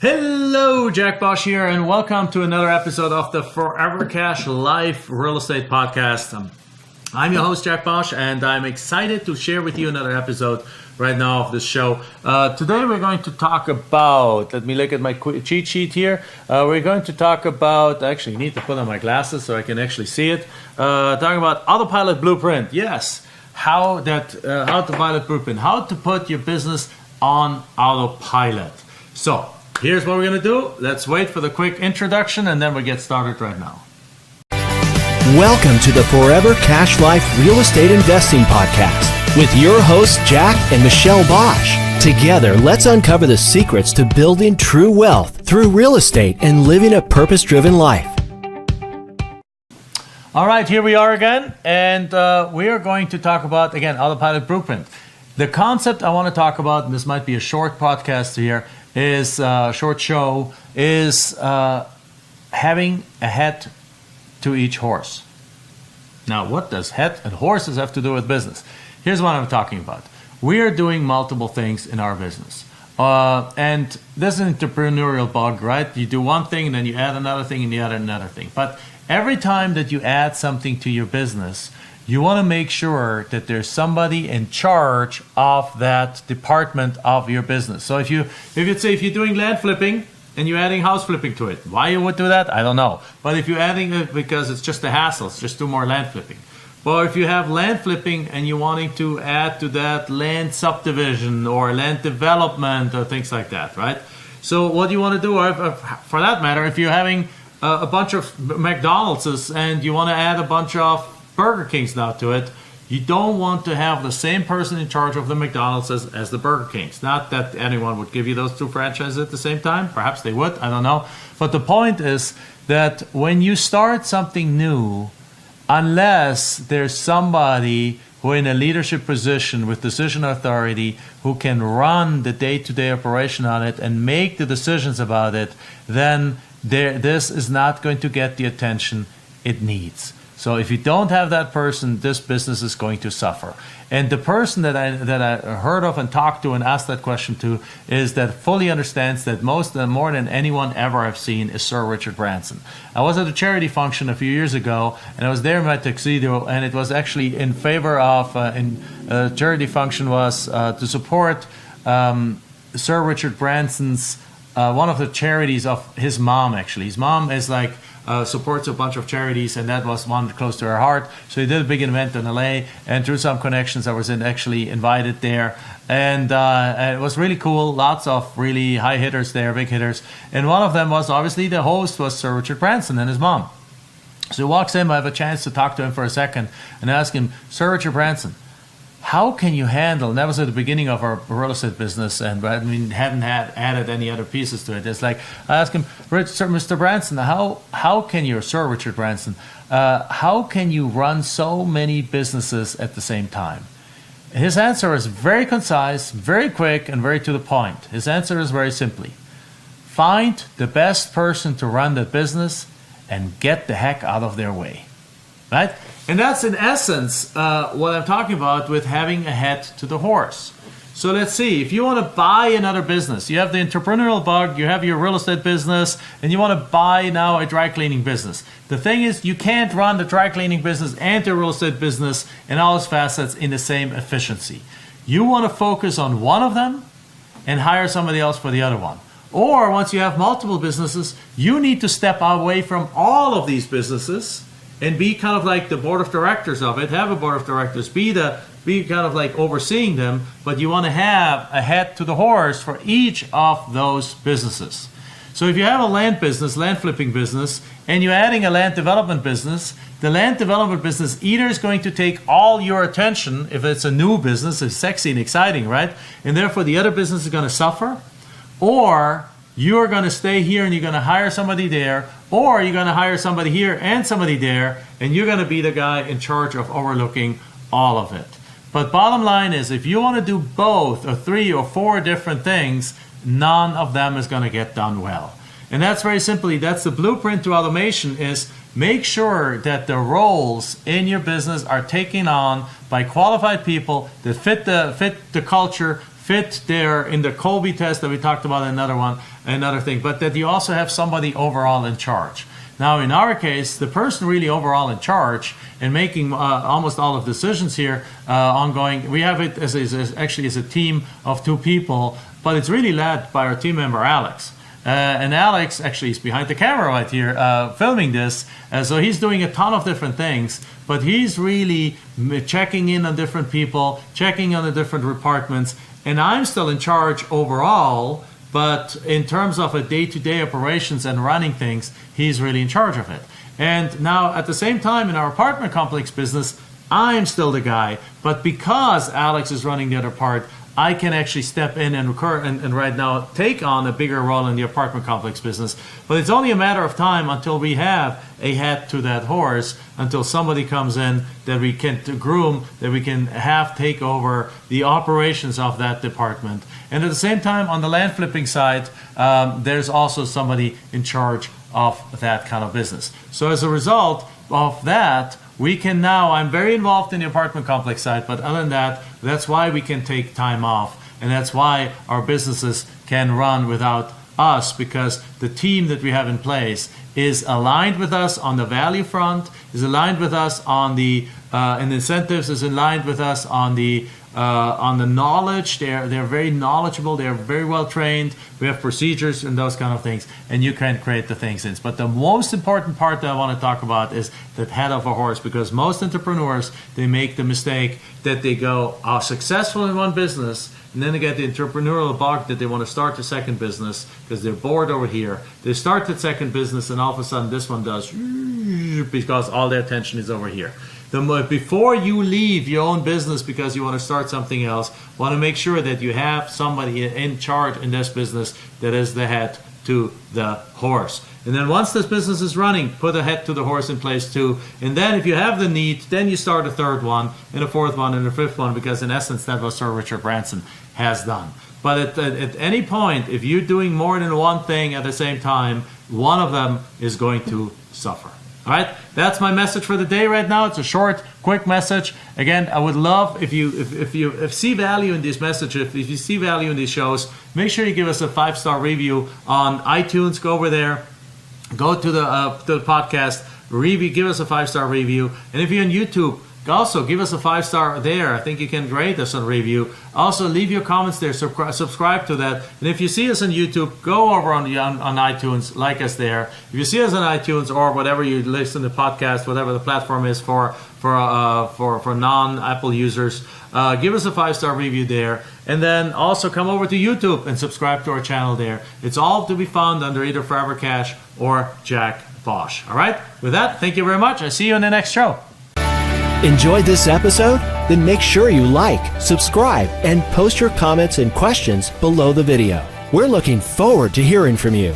Hello, Jack Bosch here, and welcome to another episode of the Forever Cash Life Real Estate Podcast. I'm your host, Jack Bosch, and I'm excited to share with you another episode right now of this show. Today we're going to talk about, let me look at my cheat sheet here. We're going to talk about, actually I need to put on my glasses so I can actually see it. Talking about Autopilot Blueprint. Yes, Autopilot Blueprint, how to put your business on autopilot. So, here's what we're going to do. Let's wait for the quick introduction and then we'll get started right now. Welcome to the Forever Cash Life Real Estate Investing Podcast with your hosts Jack and Michelle Bosch. Together, let's uncover the secrets to building true wealth through real estate and living a purpose-driven life. All right, here we are again, and we are going to talk about, again, Autopilot Blueprint. The concept I want to talk about, and this might be a short podcast here, is short show, is having a head to each horse. Now, what does head and horses have to do with business? Here's what I'm talking about. We are doing multiple things in our business. And this is an entrepreneurial bug, right? You do one thing, and then you add another thing, and you add another thing. But every time that you add something to your business, you want to make sure that there's somebody in charge of that department of your business. So if you're doing land flipping and you're adding house flipping to it, why you would do that, I don't know. But if you're adding it because it's just a hassle, it's just do more land flipping. Or if you have land flipping and you're wanting to add to that land subdivision or land development or things like that, right? So what you want to do, or for that matter, if you're having a bunch of McDonald's and you want to add a bunch of Burger Kings now to it, you don't want to have the same person in charge of the McDonald's as the Burger Kings. Not that anyone would give you those two franchises at the same time. Perhaps they would, I don't know. But the point is that when you start something new, unless there's somebody who in a leadership position with decision authority who can run the day-to-day operation on it and make the decisions about it, then this is not going to get the attention it needs. So if you don't have that person, this business is going to suffer. And the person that I heard of and talked to and asked that question to is that fully understands that more than anyone ever I've seen is Sir Richard Branson. I was at a charity function a few years ago, and I was there in my tuxedo, and it was actually in favor of, charity function was to support Sir Richard Branson's, one of the charities of his mom, actually. His mom is like, supports a bunch of charities, and that was one close to her heart. So he did a big event in LA, and through some connections I was actually invited there, and it was really cool. Lots of really high hitters there, big hitters, and one of them was obviously the host was Sir Richard Branson and his mom. So he walks in, I have a chance to talk to him for a second and ask him, Sir Richard Branson, how can you handle, and that was at the beginning of our real estate business, and hadn't added any other pieces to it. It's like, I asked him, Mr. Branson, how can you, Sir Richard Branson, how can you run so many businesses at the same time? His answer is very concise, very quick, and very to the point. His answer is very simply, find the best person to run the business and get the heck out of their way, right? And that's in essence what I'm talking about with having a head to the horse. So let's see, if you want to buy another business, you have the entrepreneurial bug, you have your real estate business, and you want to buy now a dry cleaning business. The thing is, you can't run the dry cleaning business and the real estate business and all its facets in the same efficiency. You want to focus on one of them and hire somebody else for the other one. Or once you have multiple businesses, you need to step away from all of these businesses and be kind of like the board of directors of it, have a board of directors, be kind of like overseeing them, but you want to have a head to the horse for each of those businesses. So if you have a land business, land flipping business, and you're adding a land development business, the land development business either is going to take all your attention, if it's a new business, it's sexy and exciting, right? And therefore the other business is going to suffer, or you're going to stay here and you're going to hire somebody there, or you're going to hire somebody here and somebody there, and you're going to be the guy in charge of overlooking all of it. But bottom line is, if you want to do both or 3 or 4 different things, none of them is going to get done well. And that's very simply, that's the blueprint to automation, is make sure that the roles in your business are taken on by qualified people that fit the culture, fit their in the Colby test that we talked about, another thing, but that you also have somebody overall in charge. Now, in our case, the person really overall in charge and making almost all of the decisions here ongoing, we have it as a team of 2 people, but it's really led by our team member, Alex. And Alex actually is behind the camera right here filming this. So he's doing a ton of different things, but he's really checking in on different people, checking on the different departments, and I'm still in charge overall. But in terms of a day-to-day operations and running things, he's really in charge of it. And now at the same time in our apartment complex business, I'm still the guy. But because Alex is running the other part, I can actually step in and right now take on a bigger role in the apartment complex business. But it's only a matter of time until we have a head to that horse, until somebody comes in that we can groom, that we can have take over the operations of that department. And at the same time, on the land flipping side, there's also somebody in charge of that kind of business. So as a result of that, we can now, I'm very involved in the apartment complex side, but other than that, that's why we can take time off. And that's why our businesses can run without us, because the team that we have in place is aligned with us on the value front, is aligned with us on the incentives, is aligned with us on the knowledge. They're very knowledgeable. They're very well trained. We have procedures and those kind of things, and you can create the things in. But the most important part that I want to talk about is the head of a horse, because most entrepreneurs, they make the mistake that they are successful in one business, and then they get the entrepreneurial bug that they want to start the second business because they're bored over here. They start the second business, and all of a sudden this one does because all their attention is over here. Before you leave your own business because you want to start something else, want to make sure that you have somebody in charge in this business that is the head to the horse. And then once this business is running, put a head to the horse in place too. And then if you have the need, then you start a third one, and a fourth one, and a fifth one, because in essence, that's what Sir Richard Branson has done. But at any point, if you're doing more than one thing at the same time, one of them is going to suffer. All right, that's my message for the day right now. It's a short, quick message. Again, I would love if you see value in this message, if you see value in these shows, make sure you give us a 5-star review on iTunes. Go over there, go to the podcast, review, give us a 5-star review. And if you're on YouTube, also give us a 5-star there. I think you can rate us on review. Also, leave your comments there. Subscribe to that. And if you see us on YouTube, go over on iTunes, like us there. If you see us on iTunes or whatever you listen to podcast, whatever the platform is for non-Apple users, give us a 5-star review there. And then also come over to YouTube and subscribe to our channel there. It's all to be found under either Forever Cash or Jack Bosch. All right? With that, thank you very much. I see you in the next show. Enjoyed this episode? Then make sure you like, subscribe, and post your comments and questions below the video. We're looking forward to hearing from you.